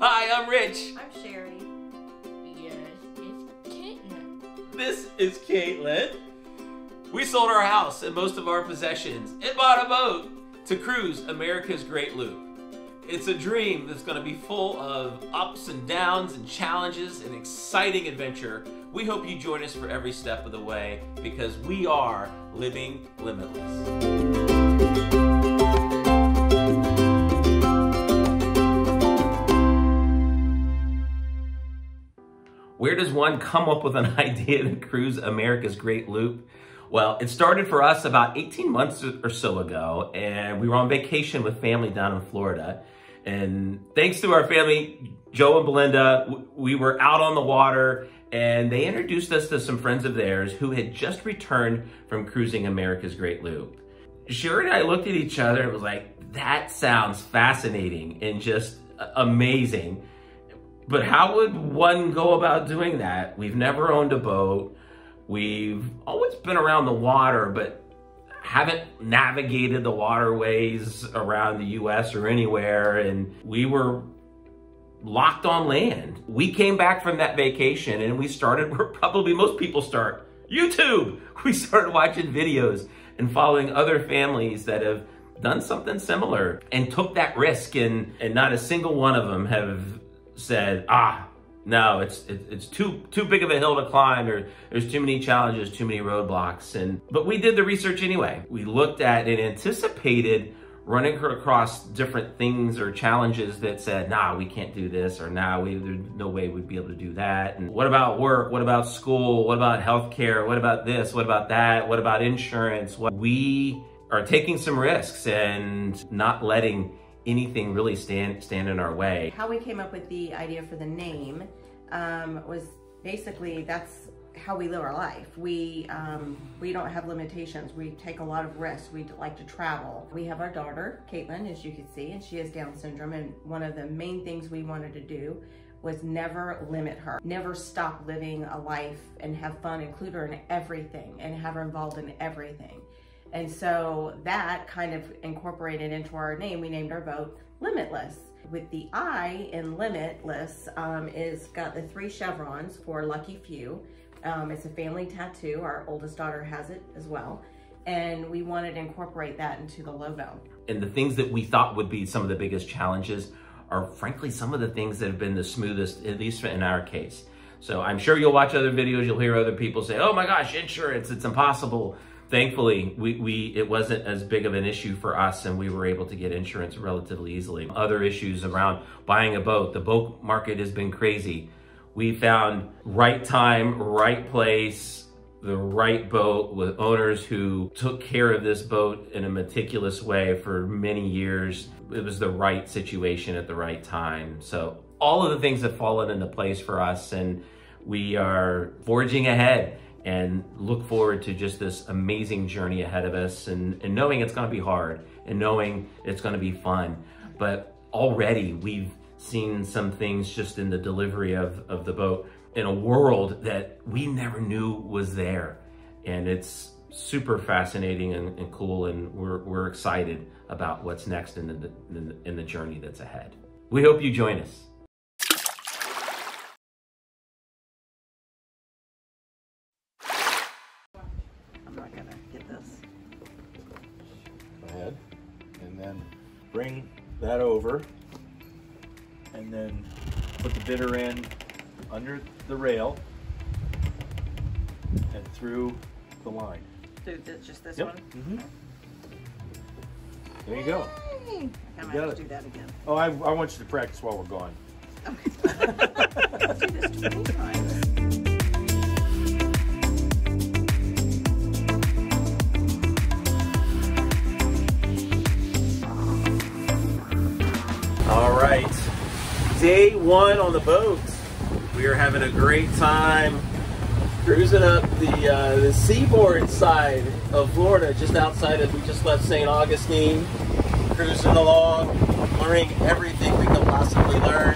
Hi, I'm Rich. I'm Sherry. Yes, it's Caitlin. This is Caitlin. We sold our house and most of our possessions and bought a boat to cruise America's Great Loop. It's a dream that's going to be full of ups and downs and challenges and exciting adventure. We hope you join us for every step of the way because we are living limitless. Where does one come up with an idea to cruise America's Great Loop? Well, it started for us about 18 months or so ago, and we were on vacation with family down in Florida. And thanks to our family, Joe and Belinda, we were out on the water, and they introduced us to some friends of theirs who had just returned from cruising America's Great Loop. Sherry and I looked at each other and was like, that sounds fascinating and just amazing. But how would one go about doing that? We've never owned a boat. We've always been around the water, but haven't navigated the waterways around the US or anywhere. And we were locked on land. We came back from that vacation and we started where probably most people start, YouTube. We started watching videos and following other families that have done something similar and took that risk. And not a single one of them have said, no, it's too big of a hill to climb, or there's too many challenges, too many roadblocks. But we did the research anyway. We looked at and anticipated running across different things or challenges that said, nah, we can't do this, or nah, there's no way we'd be able to do that. And what about work? What about school? What about healthcare? What about this? What about that? What about insurance? We are taking some risks and not letting anything really stand in our way. How we came up with the idea for the name was basically that's how we live our life. We don't have limitations. We take a lot of risks. We like to travel. We have our daughter, Caitlin, as you can see, and she has Down syndrome. And one of the main things we wanted to do was never limit her, never stop living a life and have fun, include her in everything and have her involved in everything. And so that kind of incorporated into our name. We named our boat Limitless. With the I in Limitless is got the 3 chevrons for lucky few. It's a family tattoo. Our oldest daughter has it as well. And we wanted to incorporate that into the logo. And the things that we thought would be some of the biggest challenges are frankly some of the things that have been the smoothest, at least in our case. So I'm sure you'll watch other videos, you'll hear other people say, oh my gosh, insurance, it's impossible. Thankfully, it wasn't as big of an issue for us, and we were able to get insurance relatively easily. Other issues around buying a boat. The boat market has been crazy. We found right time, right place, the right boat with owners who took care of this boat in a meticulous way for many years. It was the right situation at the right time. So all of the things have fallen into place for us, and we are forging ahead and look forward to just this amazing journey ahead of us, and knowing it's going to be hard and knowing it's going to be fun. But already we've seen some things just in the delivery of the boat in a world that we never knew was there. And it's super fascinating and cool, and we're excited about what's next in the journey that's ahead. We hope you join us. Ahead, and then bring that over, and then put the bidder in under the rail and through the line. Through just this Yep. one? Mm-hmm. There you go. Yay. I might have to do that again. Oh, I want you to practice while we're gone. Okay. Let's do this 20 times. All right, day 1 on the boat. We are having a great time cruising up the seaboard side of Florida, just outside of, we just left St. Augustine, cruising along, learning everything we could possibly learn.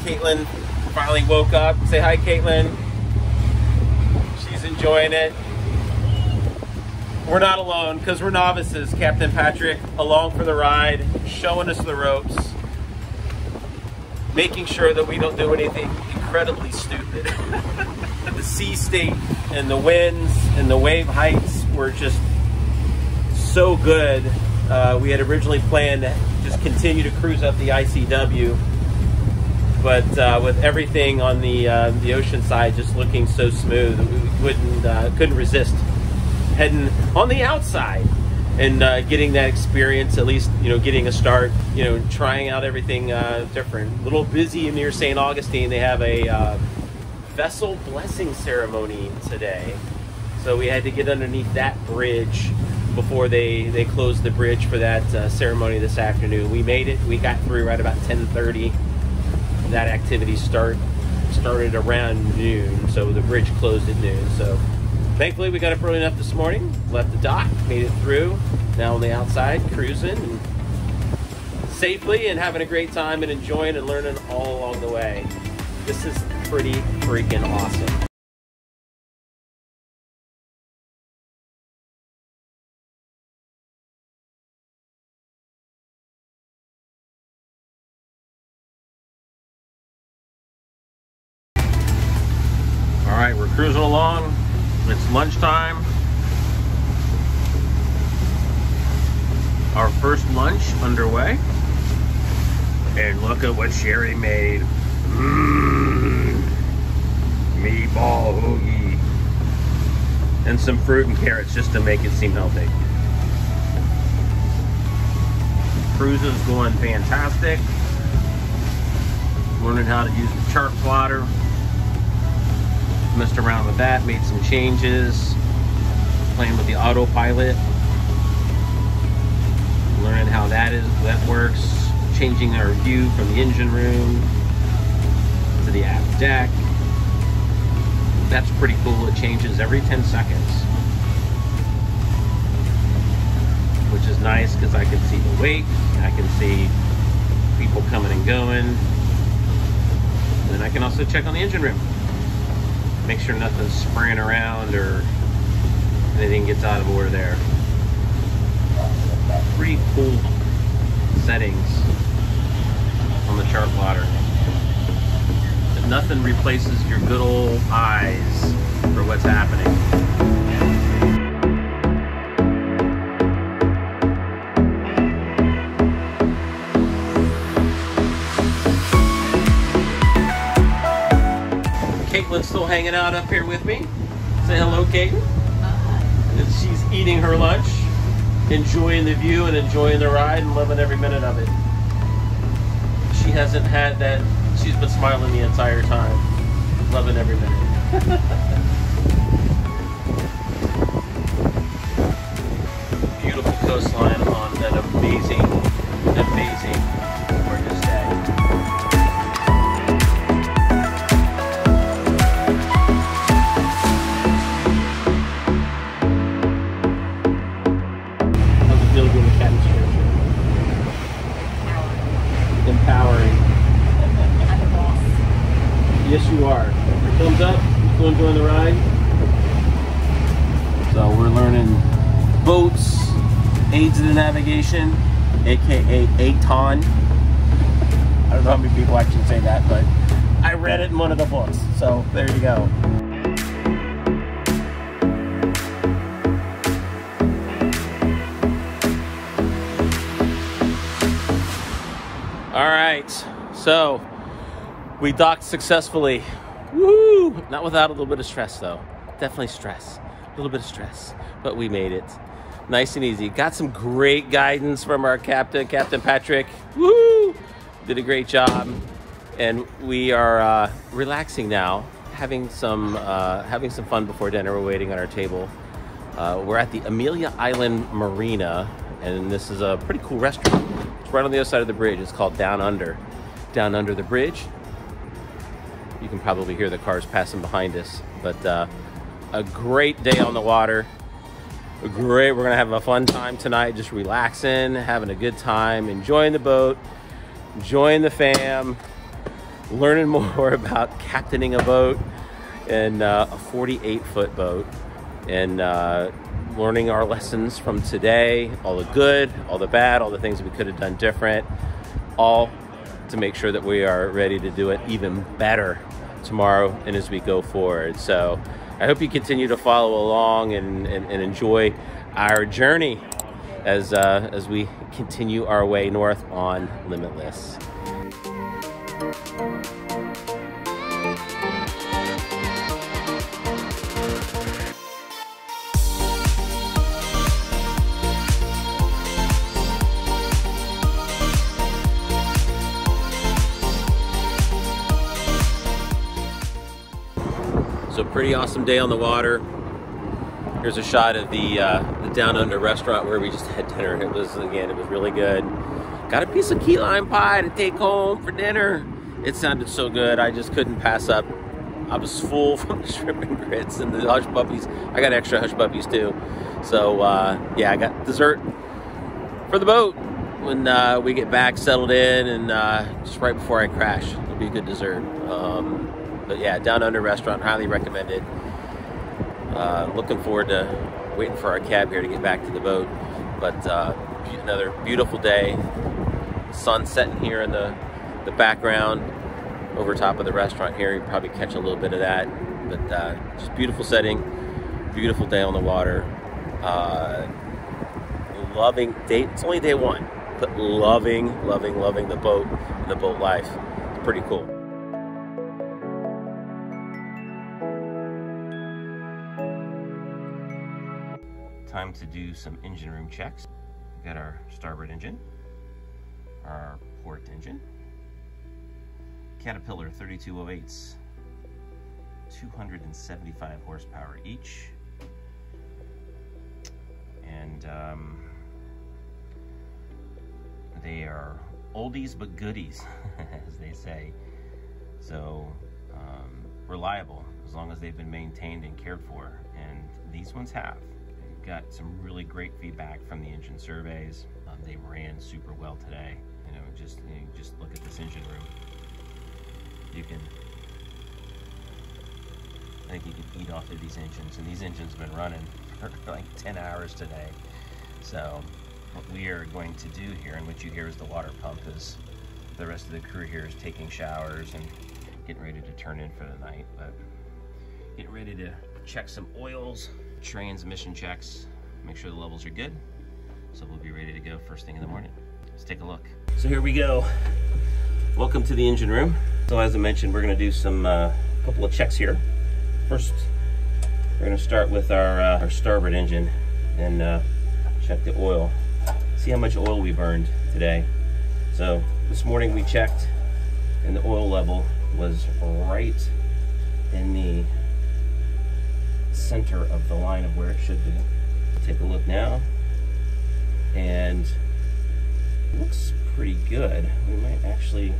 Caitlin finally woke up. Say hi, Caitlin. She's enjoying it. We're not alone because we're novices. Captain Patrick along for the ride, showing us the ropes. making sure that we don't do anything incredibly stupid. The sea state and the winds and the wave heights were just so good. We had originally planned to just continue to cruise up the ICW, but with everything on the ocean side just looking so smooth, we couldn't resist heading on the outside and getting that experience, at least, you know, getting a start, you know, trying out everything different. A little busy near St. Augustine. They have a vessel blessing ceremony today, so we had to get underneath that bridge before they closed the bridge for that ceremony this afternoon. We made it. We got through right about 10:30. That activity started around noon, so the bridge closed at noon. So thankfully we got up early enough this morning, left the dock, made it through. Now on the outside, cruising and safely and having a great time and enjoying and learning all along the way. This is pretty freaking awesome. All right, we're cruising along. It's lunchtime. Our first lunch underway. And look at what Sherry made. Meatball hoagie. And some fruit and carrots just to make it seem healthy. Cruise is going fantastic. Learning how to use the chart plotter. Messed around with that, made some changes, playing with the autopilot, learning how that works, changing our view from the engine room to the aft deck. That's pretty cool. It changes every 10 seconds, which is nice because I can see the wake, I can see people coming and going, and then I can also check on the engine room. Make sure nothing's spraying around or anything gets out of order there. Pretty cool settings on the chart plotter. But nothing replaces your good old eyes for what's happening. Caitlin's still hanging out up here with me. Say hello, Caitlin. Hi. She's eating her lunch, enjoying the view and enjoying the ride and loving every minute of it. She hasn't had that. She's been smiling the entire time, loving every minute. Beautiful coastline on an amazing gorgeous day. Empowering. I'm the boss. Yes, you are. Thumbs up. You still enjoying the ride? So we're learning boats, aids to the navigation, aka ATON. I don't know how many people actually say that, but I read it in one of the books. So there you go. All right, so we docked successfully. Woo! Not without a little bit of stress though. Definitely stress, a little bit of stress, but we made it. Nice and easy. Got some great guidance from our captain, Captain Patrick. Woo! Did a great job. And we are relaxing now, having some fun before dinner. We're waiting on our table. We're at the Amelia Island Marina, and this is a pretty cool restaurant. It's right on the other side of the bridge. It's called Down Under the bridge. You can probably hear the cars passing behind us, but a great day on the water. We're gonna have a fun time tonight, just relaxing, having a good time, enjoying the boat, enjoying the fam, learning more about captaining a boat and a 48-foot boat, and learning our lessons from today, all the good, all the bad, all the things we could have done different, all to make sure that we are ready to do it even better tomorrow and as we go forward. So I hope you continue to follow along and enjoy our journey as we continue our way north on Limitless. So pretty awesome day on the water. Here's a shot of the Down Under restaurant where we just had dinner. It was really good. Got a piece of key lime pie to take home for dinner. It sounded so good, I just couldn't pass up. I was full from the shrimp and grits and the hush puppies. I got extra hush puppies too. So yeah, I got dessert for the boat when we get back settled in, and just right before I crash. It'll be a good dessert. But yeah, Down Under restaurant, highly recommended. Looking forward to waiting for our cab here to get back to the boat. But another beautiful day. Sun setting here in the background over top of the restaurant here. You can probably catch a little bit of that. But just beautiful setting, beautiful day on the water. Loving day, it's only day one, but loving the boat and the boat life. It's pretty cool. Time to do some engine room checks. We've got our starboard engine, our port engine, Caterpillar 3208s, 275 horsepower each, and they are oldies but goodies, as they say. So reliable as long as they've been maintained and cared for, and these ones have. Got some really great feedback from the engine surveys. They ran super well today. You know, just look at this engine room. I think you can eat off of these engines, and these engines have been running for like 10 hours today. So what we are going to do here, and what you hear is the water pump, is the rest of the crew here is taking showers and getting ready to turn in for the night. But getting ready to check some oils, transmission checks, make sure the levels are good. So we'll be ready to go first thing in the morning. Let's take a look. So here we go. Welcome to the engine room. So as I mentioned, we're gonna do some couple of checks here. First, we're gonna start with our starboard engine and check the oil. See how much oil we burned today. So this morning we checked, and the oil level was right in the center of the line of where it should be. Take a look now, and it looks pretty good. We might actually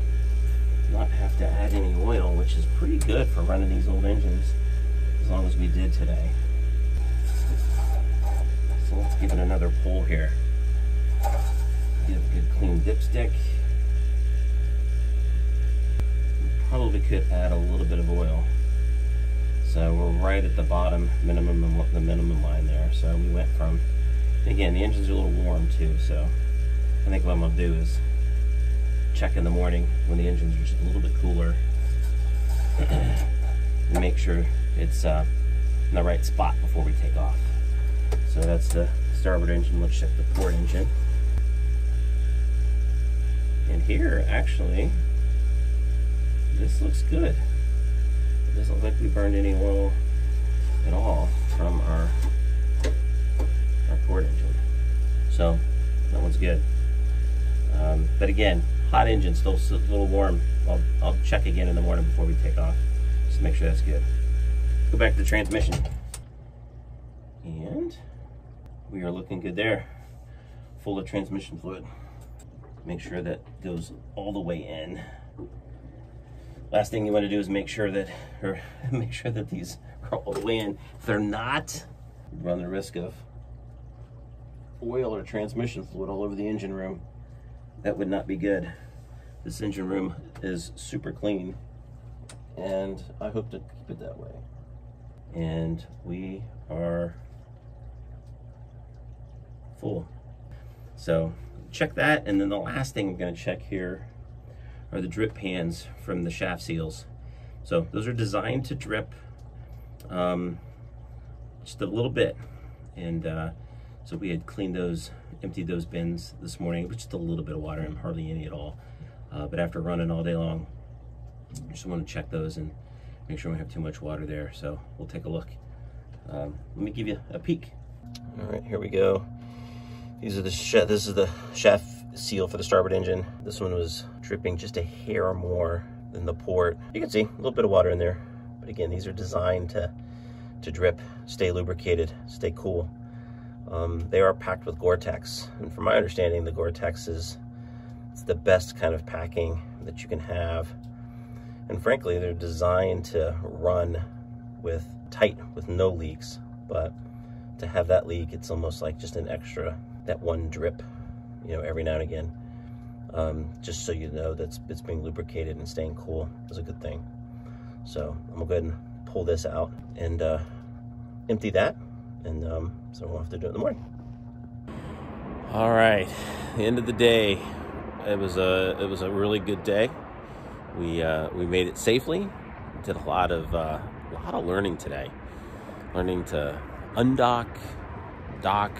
not have to add any oil, which is pretty good for running these old engines, as long as we did today. So let's give it another pull here. Get a good clean dipstick. We probably could add a little bit of oil. So we're right at the bottom the minimum line there. So we went from, again, the engine's a little warm too, so I think what I'm gonna do is check in the morning when the engine's just a little bit cooler and make sure it's in the right spot before we take off. So that's the starboard engine. Let's check the port engine. And here, actually, this looks good. It doesn't look like we burned any oil at all from our port engine. So that one's good. But again, hot engine, still a little warm. I'll check again in the morning before we take off, just to make sure that's good. Go back to the transmission. And we are looking good there. Full of transmission fluid. Make sure that goes all the way in. Last thing you want to do is make sure that these are all the way in. If they're not, you run the risk of oil or transmission fluid all over the engine room. That would not be good. This engine room is super clean, and I hope to keep it that way. And we are full. So check that, and then the last thing we're going to check here are the drip pans from the shaft seals. So those are designed to drip just a little bit. And so we had cleaned those, emptied those bins this morning with just a little bit of water and hardly any at all. But after running all day long, I just want to check those and make sure we don't have too much water there. So we'll take a look. Let me give you a peek. All right, here we go. These are the this is the shaft seal for the starboard engine. This one was dripping just a hair more than the port. You can see a little bit of water in there, but again, these are designed to drip, stay lubricated, stay cool. They are packed with Gore-Tex, and from my understanding, the Gore-Tex it's the best kind of packing that you can have. And frankly, they're designed to run with tight, with no leaks, but to have that leak, it's almost like just an extra, that one drip, you know, every now and again, just so you know that it's being lubricated and staying cool is a good thing. So I'm gonna go ahead and pull this out and empty that, and so we'll have to do it in the morning. All right, the end of the day, it was a really good day. We made it safely. Did a lot of learning today. Learning to undock, dock,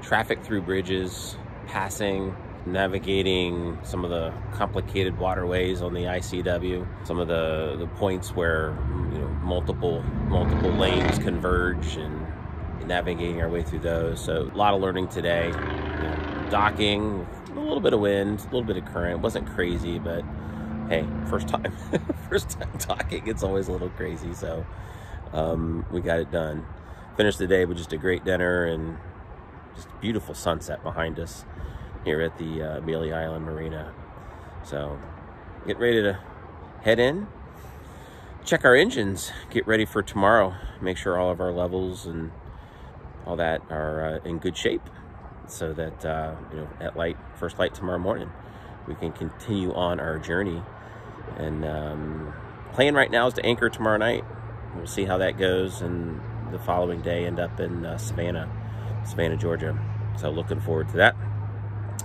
traffic through bridges, passing, navigating some of the complicated waterways on the ICW, some of the points where, you know, multiple lanes converge, and navigating our way through those. So a lot of learning today. You know, docking with a little bit of wind, a little bit of current. It wasn't crazy, but hey, first time docking, it's always a little crazy. So we got it done. Finished the day with just a great dinner and just a beautiful sunset behind us here at the Amelia Island Marina. So get ready to head in, check our engines, get ready for tomorrow, make sure all of our levels and all that are in good shape, so that you know, at first light tomorrow morning, we can continue on our journey. And plan right now is to anchor tomorrow night. We'll see how that goes, and the following day end up in Savannah, Georgia. So looking forward to that,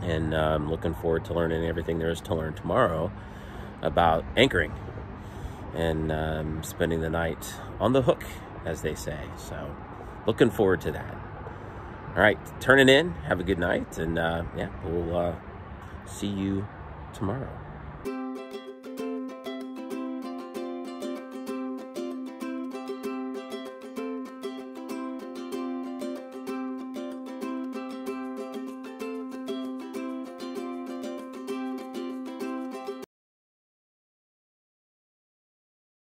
and looking forward to learning everything there is to learn tomorrow about anchoring and spending the night on the hook, as they say. So looking forward to that. All right, turning in, have a good night, and yeah, we'll see you tomorrow.